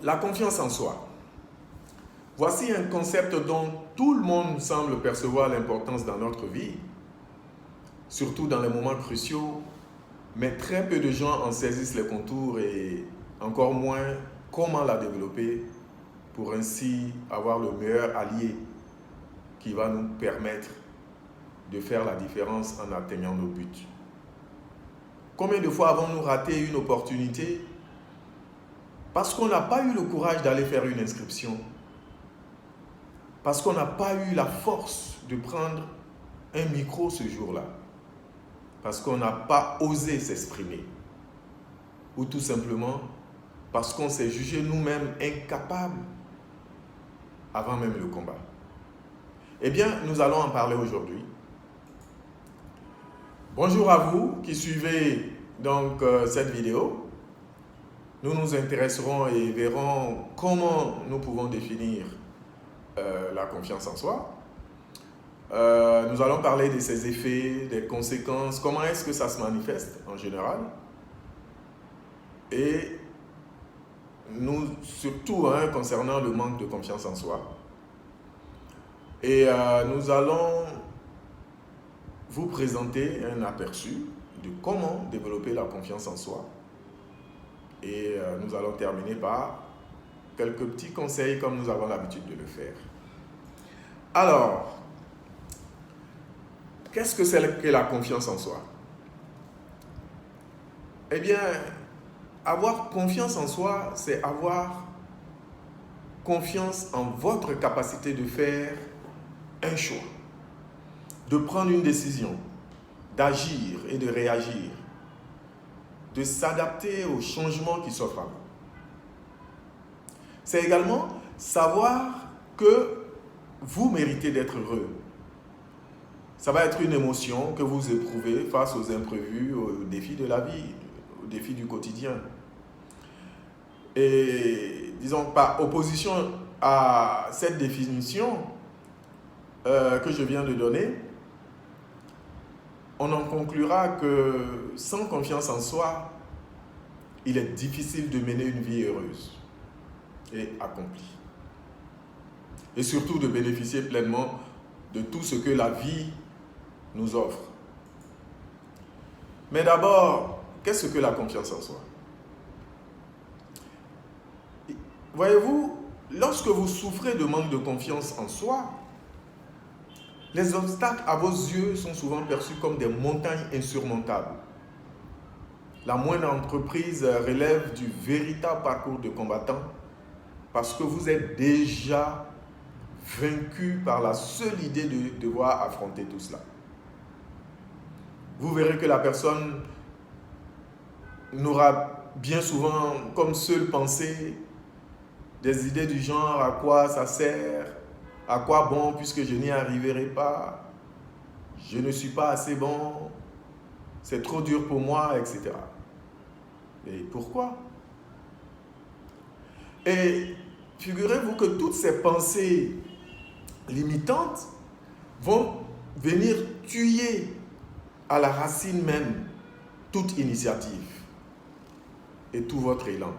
La confiance en soi. Voici un concept dont tout le monde semble percevoir l'importance dans notre vie, surtout dans les moments cruciaux, mais très peu de gens en saisissent les contours et encore moins comment la développer pour ainsi avoir le meilleur allié qui va nous permettre de faire la différence en atteignant nos buts. Combien de fois avons-nous raté une opportunité parce qu'on n'a pas eu le courage d'aller faire une inscription, parce qu'on n'a pas eu la force de prendre un micro ce jour-là, parce qu'on n'a pas osé s'exprimer, ou tout simplement parce qu'on s'est jugé nous-mêmes incapables avant même le combat. Eh bien, nous allons en parler aujourd'hui. Bonjour à vous qui suivez donc cette vidéo. Nous nous intéresserons et verrons comment nous pouvons définir la confiance en soi. Nous allons parler de ses effets, des conséquences, comment est-ce que ça se manifeste en général. Et nous, surtout concernant le manque de confiance en soi. Et nous allons vous présenter un aperçu de comment développer la confiance en soi. Et nous allons terminer par quelques petits conseils comme nous avons l'habitude de le faire. Alors, qu'est-ce que c'est que la confiance en soi? Eh bien, avoir confiance en soi, c'est avoir confiance en votre capacité de faire un choix, de prendre une décision, d'agir et de réagir, de s'adapter aux changements qui s'offrent à vous. C'est également savoir que vous méritez d'être heureux. Ça va être une émotion que vous éprouvez face aux imprévus, aux défis de la vie, aux défis du quotidien. Et disons, par opposition à cette définition que je viens de donner, on en conclura que sans confiance en soi, il est difficile de mener une vie heureuse et accomplie. Et surtout de bénéficier pleinement de tout ce que la vie nous offre. Mais d'abord, qu'est-ce que la confiance en soi? Voyez-vous, lorsque vous souffrez de manque de confiance en soi, les obstacles à vos yeux sont souvent perçus comme des montagnes insurmontables. La moindre entreprise relève du véritable parcours de combattant parce que vous êtes déjà vaincu par la seule idée de devoir affronter tout cela. Vous verrez que la personne n'aura bien souvent comme seule pensée des idées du genre à quoi ça sert, à quoi bon puisque je n'y arriverai pas, je ne suis pas assez bon, c'est trop dur pour moi, etc. Et pourquoi? Et figurez-vous que toutes ces pensées limitantes vont venir tuer à la racine même toute initiative et tout votre élan.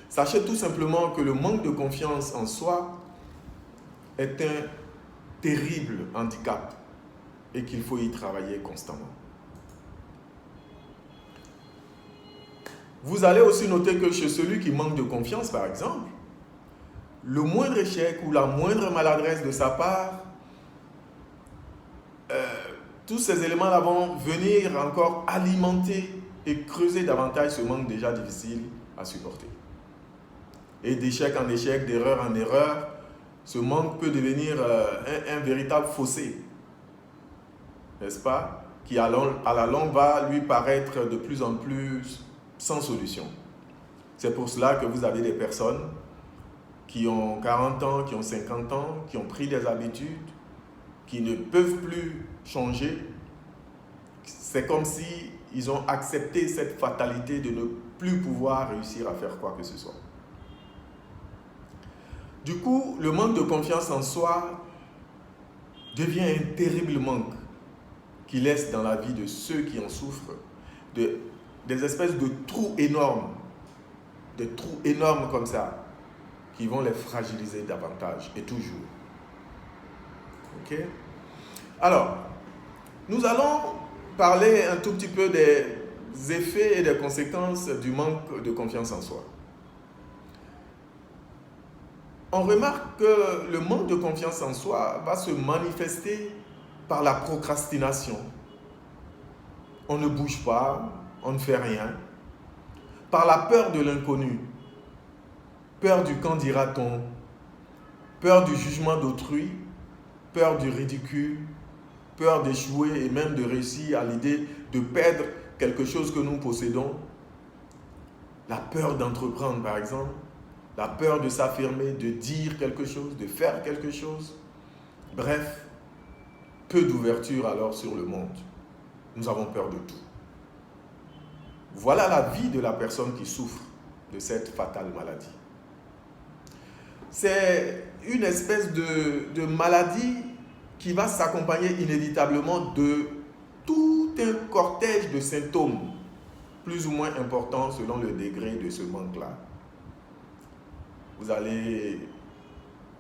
Sachez tout simplement que le manque de confiance en soi est un terrible handicap et qu'il faut y travailler constamment. Vous allez aussi noter que chez celui qui manque de confiance, par exemple, le moindre échec ou la moindre maladresse de sa part, tous ces éléments-là vont venir encore alimenter et creuser davantage ce manque déjà difficile à supporter. Et d'échec en échec, d'erreur en erreur, ce manque peut devenir un véritable fossé, n'est-ce pas? Qui à la longue va lui paraître de plus en plus sans solution. C'est pour cela que vous avez des personnes qui ont 40 ans, qui ont 50 ans, qui ont pris des habitudes, qui ne peuvent plus changer. C'est comme si ils ont accepté cette fatalité de ne plus pouvoir réussir à faire quoi que ce soit. Du coup, le manque de confiance en soi devient un terrible manque qui laisse dans la vie de ceux qui en souffrent des espèces de trous énormes des trous énormes comme ça qui vont les fragiliser davantage et toujours. Ok? Alors, nous allons parler un tout petit peu des effets et des conséquences du manque de confiance en soi. On remarque que le manque de confiance en soi va se manifester par la procrastination. On ne bouge pas, on ne fait rien. Par la peur de l'inconnu, peur du qu'en dira-t-on, peur du jugement d'autrui, peur du ridicule, peur d'échouer et même de réussir à l'idée de perdre quelque chose que nous possédons. La peur d'entreprendre, par exemple. La peur de s'affirmer, de dire quelque chose, de faire quelque chose. Bref, peu d'ouverture alors sur le monde. Nous avons peur de tout. Voilà la vie de la personne qui souffre de cette fatale maladie. C'est une espèce de maladie qui va s'accompagner inévitablement de tout un cortège de symptômes, plus ou moins importants selon le degré de ce manque-là.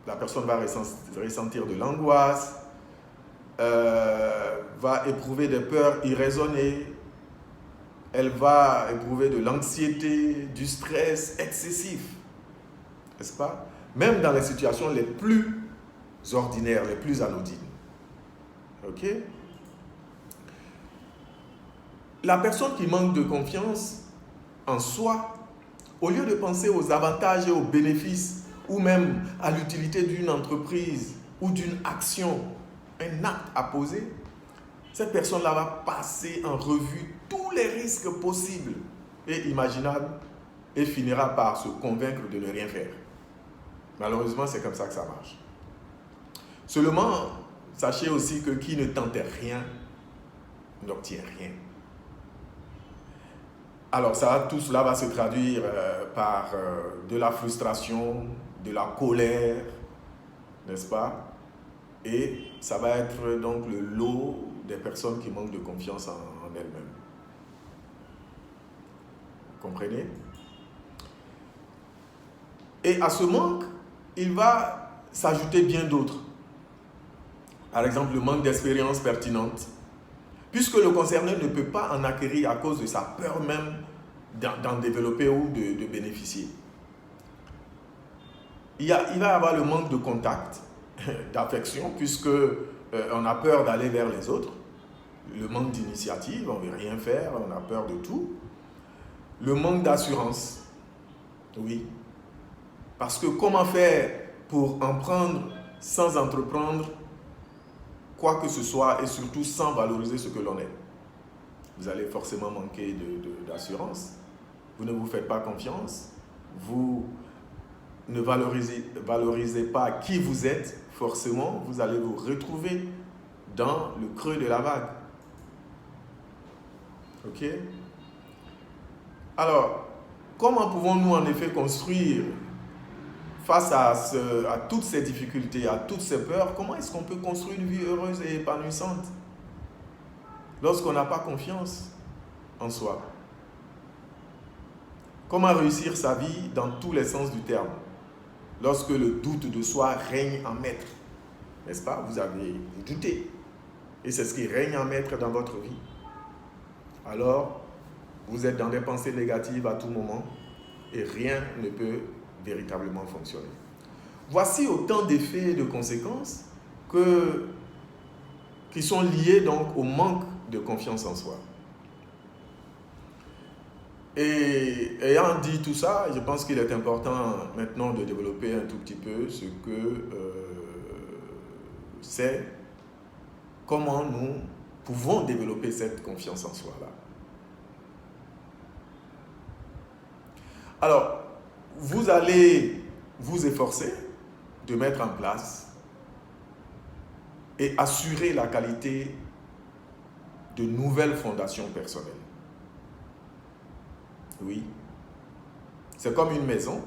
La personne va ressentir de l'angoisse, va éprouver des peurs irraisonnées, elle va éprouver de l'anxiété, du stress excessif, n'est-ce pas? Même dans les situations les plus ordinaires, les plus anodines. Ok? La personne qui manque de confiance en soi, au lieu de penser aux avantages et aux bénéfices, ou même à l'utilité d'une entreprise ou d'une action, un acte à poser, cette personne-là va passer en revue tous les risques possibles et imaginables et finira par se convaincre de ne rien faire. Malheureusement, c'est comme ça que ça marche. Seulement, sachez aussi que qui ne tente rien n'obtient rien. Alors tout cela va se traduire par de la frustration, de la colère, n'est-ce pas? Et ça va être donc le lot des personnes qui manquent de confiance en elles-mêmes. Comprenez? Et à ce manque, il va s'ajouter bien d'autres. Par exemple, le manque d'expérience pertinente. Puisque le concerné ne peut pas en acquérir à cause de sa peur même d'en développer ou de bénéficier. Il va y avoir le manque de contact, d'affection, puisque on a peur d'aller vers les autres. Le manque d'initiative, on ne veut rien faire, on a peur de tout. Le manque d'assurance, oui. Parce que comment faire pour en prendre sans entreprendre quoi que ce soit et surtout sans valoriser ce que l'on est? Vous allez forcément manquer d'assurance. Vous ne vous faites pas confiance. Vous ne valorisez pas qui vous êtes. Forcément, vous allez vous retrouver dans le creux de la vague. Ok? Alors, comment pouvons-nous en effet construire face à toutes ces difficultés, à toutes ces peurs? Comment est-ce qu'on peut construire une vie heureuse et épanouissante lorsqu'on n'a pas confiance en soi? Comment réussir sa vie dans tous les sens du terme lorsque le doute de soi règne en maître? N'est-ce pas? Vous doutez. Et c'est ce qui règne en maître dans votre vie. Alors, vous êtes dans des pensées négatives à tout moment et rien ne peut véritablement fonctionner. Voici autant d'effets et de conséquences qui sont liés donc au manque de confiance en soi. Et ayant dit tout ça, je pense qu'il est important maintenant de développer un tout petit peu ce que c'est, comment nous pouvons développer cette confiance en soi-là. Alors, vous allez vous efforcer de mettre en place et assurer la qualité de nouvelles fondations personnelles. Oui, c'est comme une maison.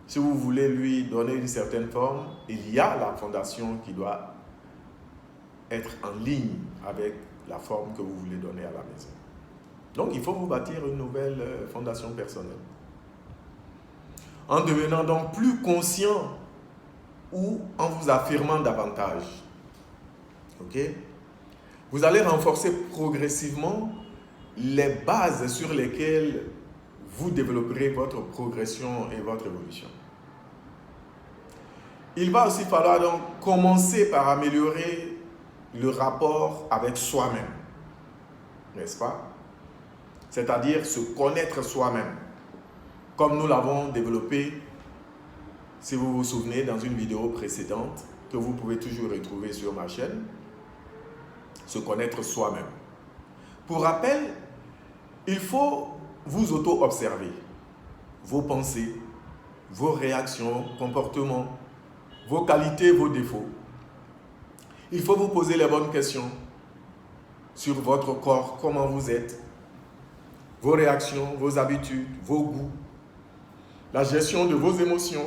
Si vous voulez lui donner une certaine forme, il y a la fondation qui doit être en ligne avec la forme que vous voulez donner à la maison. Donc, il faut vous bâtir une nouvelle fondation personnelle. en devenant donc plus conscient ou en vous affirmant davantage. Ok? Vous allez renforcer progressivement les bases sur lesquelles vous développerez votre progression et votre évolution. Il va aussi falloir donc commencer par améliorer le rapport avec soi-même, n'est-ce pas? C'est-à-dire se connaître soi-même, comme nous l'avons développé, si vous vous souvenez, dans une vidéo précédente, que vous pouvez toujours retrouver sur ma chaîne, se connaître soi-même. Pour rappel, il faut vous auto-observer, vos pensées, vos réactions, comportements, vos qualités, vos défauts. Il faut vous poser les bonnes questions sur votre corps, comment vous êtes, vos réactions, vos habitudes, vos goûts, la gestion de vos émotions,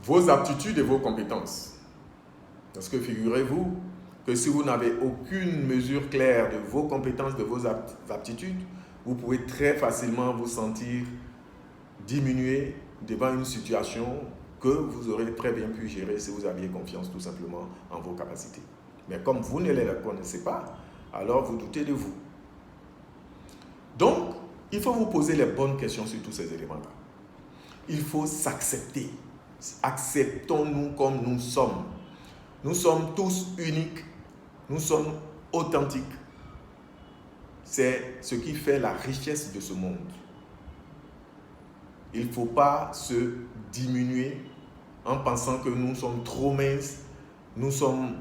vos aptitudes et vos compétences. Parce que figurez-vous que si vous n'avez aucune mesure claire de vos compétences, de vos aptitudes, vous pouvez très facilement vous sentir diminué devant une situation que vous aurez très bien pu gérer si vous aviez confiance tout simplement en vos capacités. Mais comme vous ne les connaissez pas, alors vous doutez de vous. Donc, il faut vous poser les bonnes questions sur tous ces éléments-là. Il faut s'accepter. Acceptons-nous comme nous sommes. Nous sommes tous uniques. Nous sommes authentiques. C'est ce qui fait la richesse de ce monde. Il ne faut pas se diminuer en pensant que nous sommes trop minces, nous sommes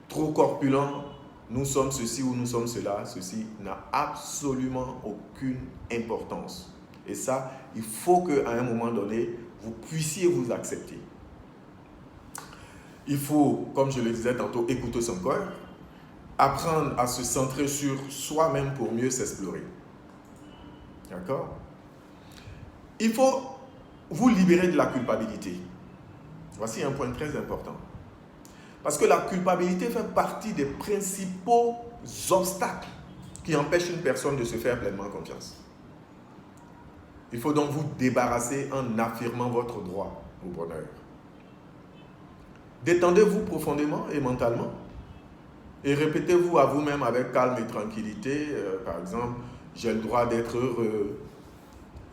trop corpulents, nous sommes ceci ou nous sommes cela. Ceci n'a absolument aucune importance. Et ça, il faut qu'à un moment donné, vous puissiez vous accepter. Il faut, comme je le disais tantôt, écouter son corps, apprendre à se centrer sur soi-même pour mieux s'explorer. D'accord? Il faut vous libérer de la culpabilité. Voici un point très important. Parce que la culpabilité fait partie des principaux obstacles qui empêchent une personne de se faire pleinement confiance. Il faut donc vous débarrasser en affirmant votre droit au bonheur. Détendez-vous profondément et mentalement et répétez-vous à vous-même avec calme et tranquillité, par exemple, j'ai le droit d'être heureux,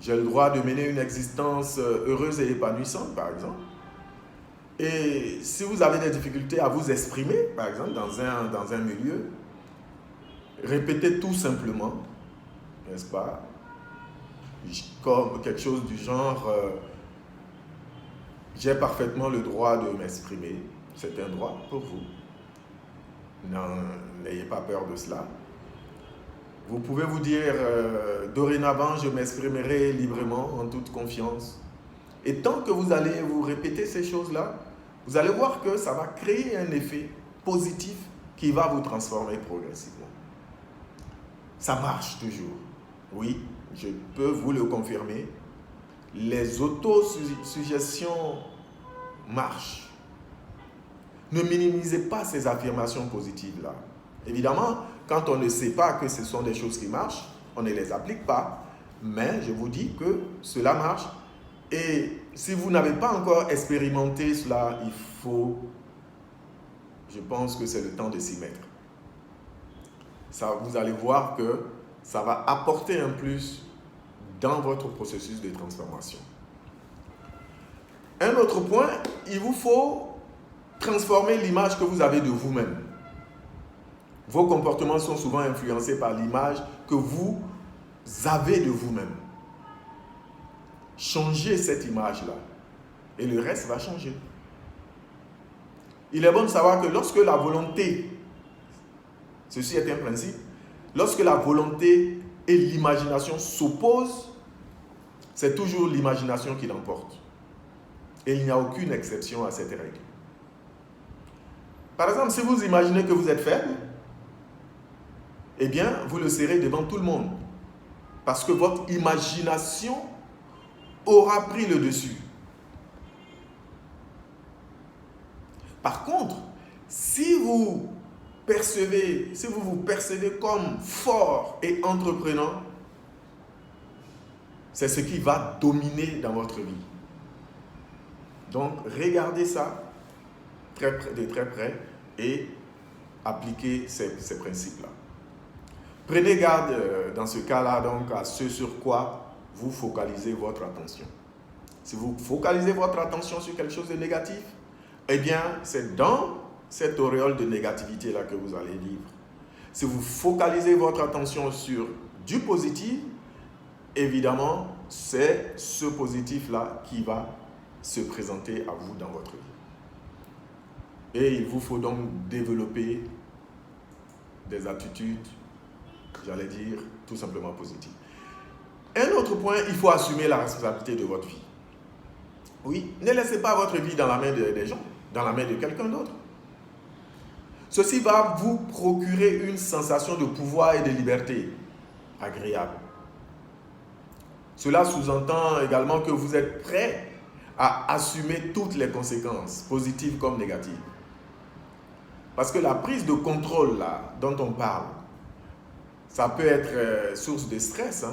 j'ai le droit de mener une existence heureuse et épanouissante, par exemple. Et si vous avez des difficultés à vous exprimer, par exemple, dans un milieu, répétez tout simplement, n'est-ce pas, comme quelque chose du genre j'ai parfaitement le droit de m'exprimer, c'est un droit pour vous. N'ayez pas peur de cela. Vous pouvez vous dire dorénavant je m'exprimerai librement, en toute confiance. Et tant que vous allez vous répéter ces choses-là, vous allez voir que ça va créer un effet positif qui va vous transformer progressivement. Ça marche toujours. Oui, je peux vous le confirmer. Les autosuggestions marchent. Ne minimisez pas ces affirmations positives-là. Évidemment, quand on ne sait pas que ce sont des choses qui marchent, on ne les applique pas. Mais je vous dis que cela marche. Et si vous n'avez pas encore expérimenté cela, je pense que c'est le temps de s'y mettre. Ça, vous allez voir que ça va apporter un plus dans votre processus de transformation. Un autre point, il vous faut transformer l'image que vous avez de vous-même. Vos comportements sont souvent influencés par l'image que vous avez de vous-même. Changez cette image-là et le reste va changer. Il est bon de savoir que lorsque la volonté, ceci est un principe, lorsque la volonté et l'imagination s'opposent, c'est toujours l'imagination qui l'emporte. Et il n'y a aucune exception à cette règle. Par exemple, si vous imaginez que vous êtes faible, eh bien, vous le serez devant tout le monde. Parce que votre imagination aura pris le dessus. Par contre, si vous vous percevez comme fort et entreprenant, c'est ce qui va dominer dans votre vie. Donc, regardez ça de très près et appliquez ces principes-là. Prenez garde dans ce cas-là donc à ce sur quoi vous focalisez votre attention. Si vous focalisez votre attention sur quelque chose de négatif, eh bien, c'est dans cette auréole de négativité-là que vous allez vivre. Si vous focalisez votre attention sur du positif, évidemment, c'est ce positif-là qui va se présenter à vous dans votre vie. Et il vous faut donc développer des attitudes, j'allais dire, tout simplement positives. Un autre point, il faut assumer la responsabilité de votre vie. Oui, ne laissez pas votre vie dans la main des gens, dans la main de quelqu'un d'autre. Ceci va vous procurer une sensation de pouvoir et de liberté agréable. Cela sous-entend également que vous êtes prêt à assumer toutes les conséquences, positives comme négatives. Parce que la prise de contrôle là, dont on parle, ça peut être source de stress,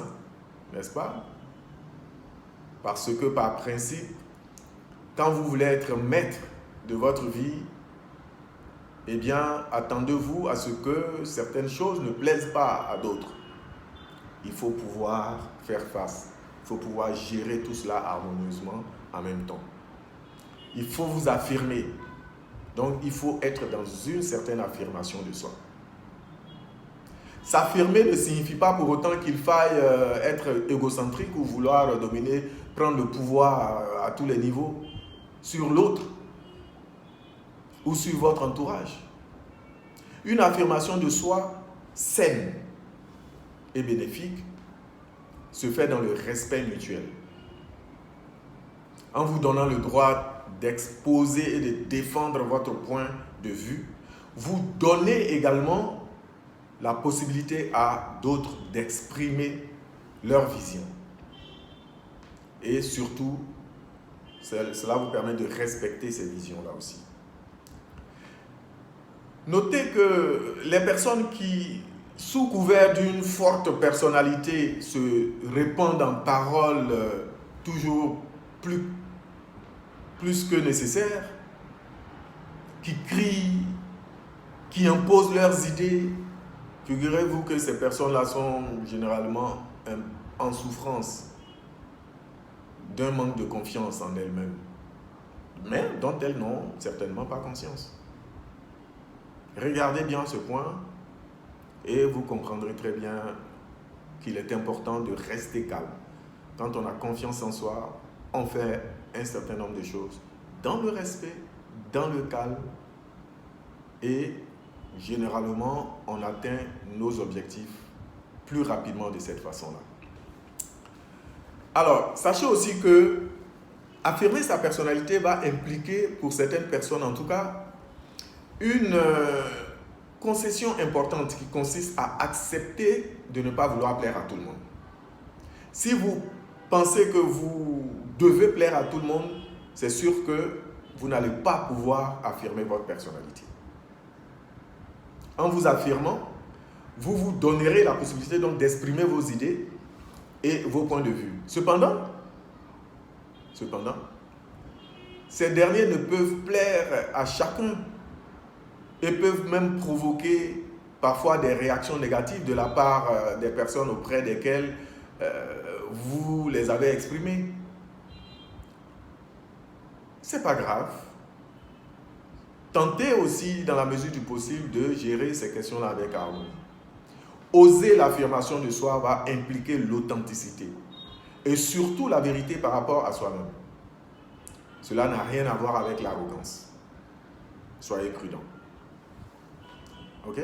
n'est-ce pas? Parce que par principe, quand vous voulez être maître de votre vie, eh bien, attendez-vous à ce que certaines choses ne plaisent pas à d'autres. Il faut pouvoir faire face. Il faut pouvoir gérer tout cela harmonieusement en même temps. Il faut vous affirmer. Donc, il faut être dans une certaine affirmation de soi. S'affirmer ne signifie pas pour autant qu'il faille être égocentrique ou vouloir dominer, prendre le pouvoir à tous les niveaux sur l'autre ou sur votre entourage. Une affirmation de soi saine et bénéfique se fait dans le respect mutuel. En vous donnant le droit d'exposer et de défendre votre point de vue, vous donnez également la possibilité à d'autres d'exprimer leur vision. Et surtout, cela vous permet de respecter ces visions-là aussi. Notez que les personnes qui, sous couvert d'une forte personnalité, se répandent en paroles toujours plus que nécessaire, qui crient, qui imposent leurs idées, figurez-vous que ces personnes-là sont généralement en souffrance d'un manque de confiance en elles-mêmes, mais dont elles n'ont certainement pas conscience. Regardez bien ce point et vous comprendrez très bien qu'il est important de rester calme. Quand on a confiance en soi, on fait un certain nombre de choses dans le respect, dans le calme et généralement on atteint nos objectifs plus rapidement de cette façon-là. Alors, sachez aussi que affirmer sa personnalité va impliquer, pour certaines personnes en tout cas, une concession importante qui consiste à accepter de ne pas vouloir plaire à tout le monde. Si vous pensez que vous devez plaire à tout le monde, c'est sûr que vous n'allez pas pouvoir affirmer votre personnalité. En vous affirmant, vous vous donnerez la possibilité donc d'exprimer vos idées et vos points de vue. Cependant, ces derniers ne peuvent plaire à chacun et peuvent même provoquer parfois des réactions négatives de la part des personnes auprès desquelles vous les avez exprimées. C'est pas grave. Tentez aussi, dans la mesure du possible, de gérer ces questions-là avec harmonie. Oser l'affirmation de soi va impliquer l'authenticité et surtout la vérité par rapport à soi-même. Cela n'a rien à voir avec l'arrogance. Soyez prudents. Ok?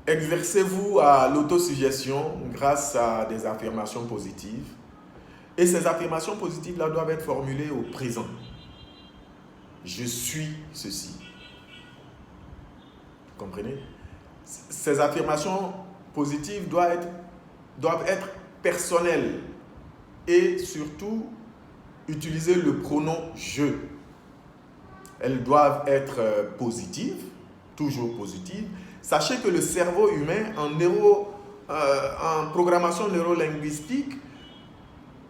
Exercez-vous à l'autosuggestion grâce à des affirmations positives. Et ces affirmations positives-là doivent être formulées au présent. Je suis ceci. Vous comprenez? Ces affirmations positives doivent être personnelles et surtout utiliser le pronom « je ». Elles doivent être positives, toujours positives. Sachez que le cerveau humain, en en programmation neurolinguistique,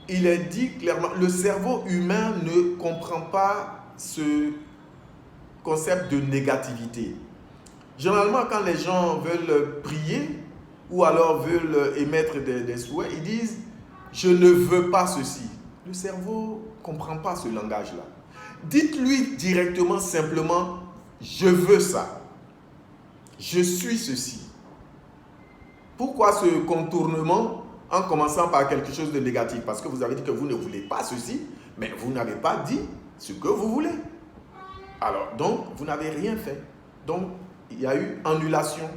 il est dit clairement, le cerveau humain ne comprend pas ce concept de négativité. Généralement, quand les gens veulent prier ou alors veulent émettre des souhaits, ils disent « je ne veux pas ceci ». Le cerveau ne comprend pas ce langage-là. Dites-lui directement, simplement « je veux ça ». Je suis ceci. Pourquoi ce contournement en commençant par quelque chose de négatif? Parce que vous avez dit que vous ne voulez pas ceci, mais vous n'avez pas dit ce que vous voulez. Alors, donc, vous n'avez rien fait. Donc, il y a eu annulation.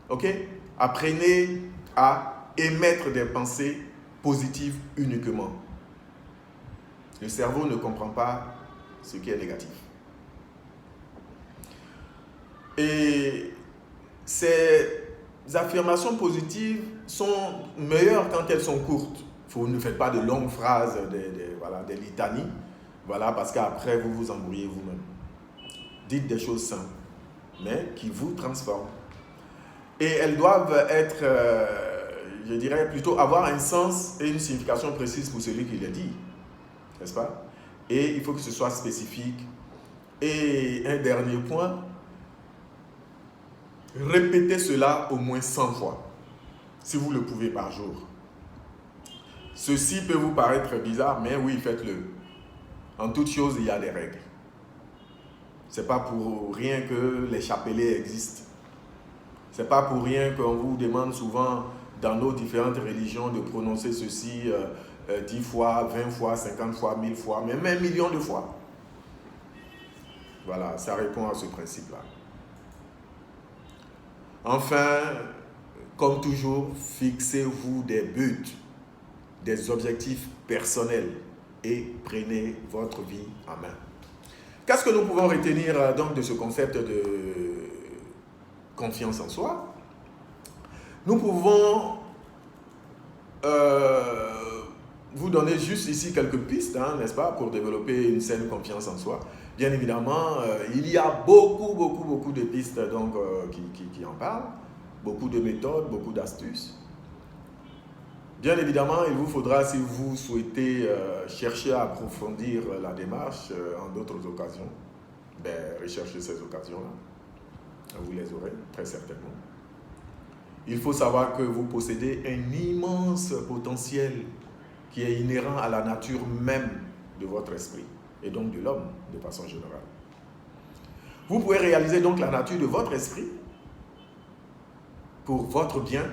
Ok? Apprenez à émettre des pensées positives uniquement. Le cerveau ne comprend pas ce qui est négatif. Et ces affirmations positives sont meilleures quand elles sont courtes. Vous ne faites pas de longues phrases, des litanies, parce qu'après vous vous embrouillez vous-même. Dites des choses simples, mais qui vous transforment. Et elles doivent être, je dirais plutôt, avoir un sens et une signification précise pour celui qui les dit. N'est-ce pas? Et il faut que ce soit spécifique. Et un dernier point, répétez cela au moins 100 fois, si vous le pouvez par jour. Ceci peut vous paraître bizarre, mais oui, faites-le. En toute chose, il y a des règles. Ce n'est pas pour rien que les chapelets existent. Ce n'est pas pour rien qu'on vous demande souvent dans nos différentes religions de prononcer ceci 10 fois, 20 fois, 50 fois, 1000 fois, même 1 million de fois. Voilà, ça répond à ce principe-là. Enfin, comme toujours, fixez-vous des buts, des objectifs personnels et prenez votre vie en main. Qu'est-ce que nous pouvons retenir donc de ce concept de confiance en soi? Nous pouvons vous donner juste ici quelques pistes, n'est-ce pas, pour développer une saine confiance en soi. Bien évidemment, il y a beaucoup de pistes donc, qui en parlent, beaucoup de méthodes, beaucoup d'astuces. Bien évidemment, il vous faudra, si vous souhaitez chercher à approfondir la démarche en d'autres occasions, recherchez ces occasions-là. Vous les aurez, très certainement. Il faut savoir que vous possédez un immense potentiel qui est inhérent à la nature même de votre esprit et donc de l'homme de façon générale. Vous pouvez réaliser donc la nature de votre esprit pour votre bien,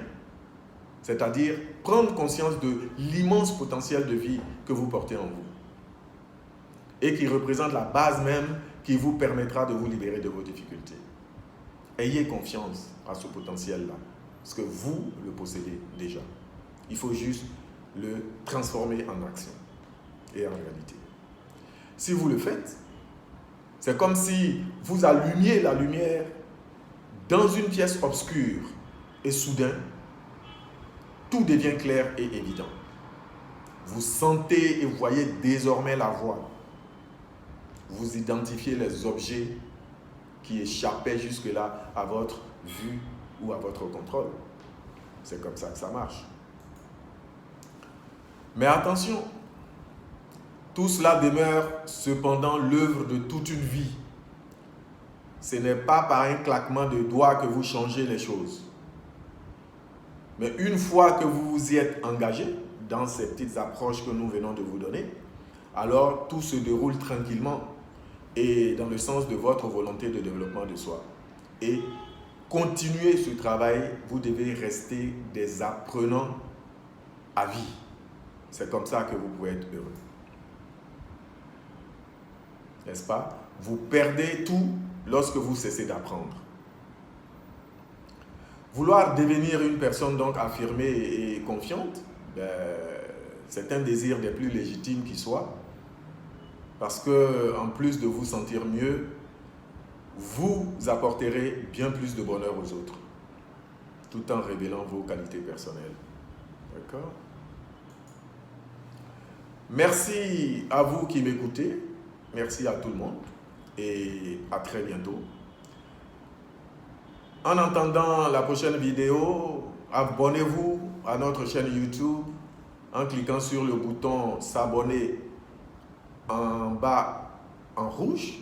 c'est-à-dire prendre conscience de l'immense potentiel de vie que vous portez en vous et qui représente la base même qui vous permettra de vous libérer de vos difficultés. Ayez confiance à ce potentiel-là, parce que vous le possédez déjà. Il faut juste le transformer en action et en réalité. Si vous le faites, c'est comme si vous allumiez la lumière dans une pièce obscure et soudain, tout devient clair et évident. Vous sentez et voyez désormais la voie. Vous identifiez les objets qui échappaient jusque-là à votre vue ou à votre contrôle. C'est comme ça que ça marche. Mais attention, tout cela demeure cependant l'œuvre de toute une vie. Ce n'est pas par un claquement de doigts que vous changez les choses. Mais une fois que vous vous y êtes engagé dans ces petites approches que nous venons de vous donner, alors tout se déroule tranquillement et dans le sens de votre volonté de développement de soi. Et continuez ce travail, vous devez rester des apprenants à vie. C'est comme ça que vous pouvez être heureux. N'est-ce pas? Vous perdez tout lorsque vous cessez d'apprendre. Vouloir devenir une personne donc affirmée et confiante, c'est un désir des plus légitimes qui soit, parce que en plus de vous sentir mieux, vous apporterez bien plus de bonheur aux autres, tout en révélant vos qualités personnelles. D'accord? Merci à vous qui m'écoutez, merci à tout le monde et à très bientôt. En attendant la prochaine vidéo, Abonnez-vous à notre chaîne YouTube en cliquant sur le bouton s'abonner en bas en rouge,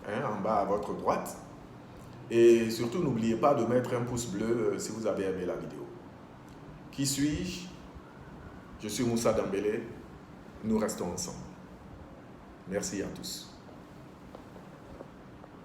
en bas à votre droite. Et surtout, n'oubliez pas de mettre un pouce bleu si vous avez aimé la vidéo. Qui suis-je? Je suis Moussa Dembélé. Nous restons ensemble. Merci à tous.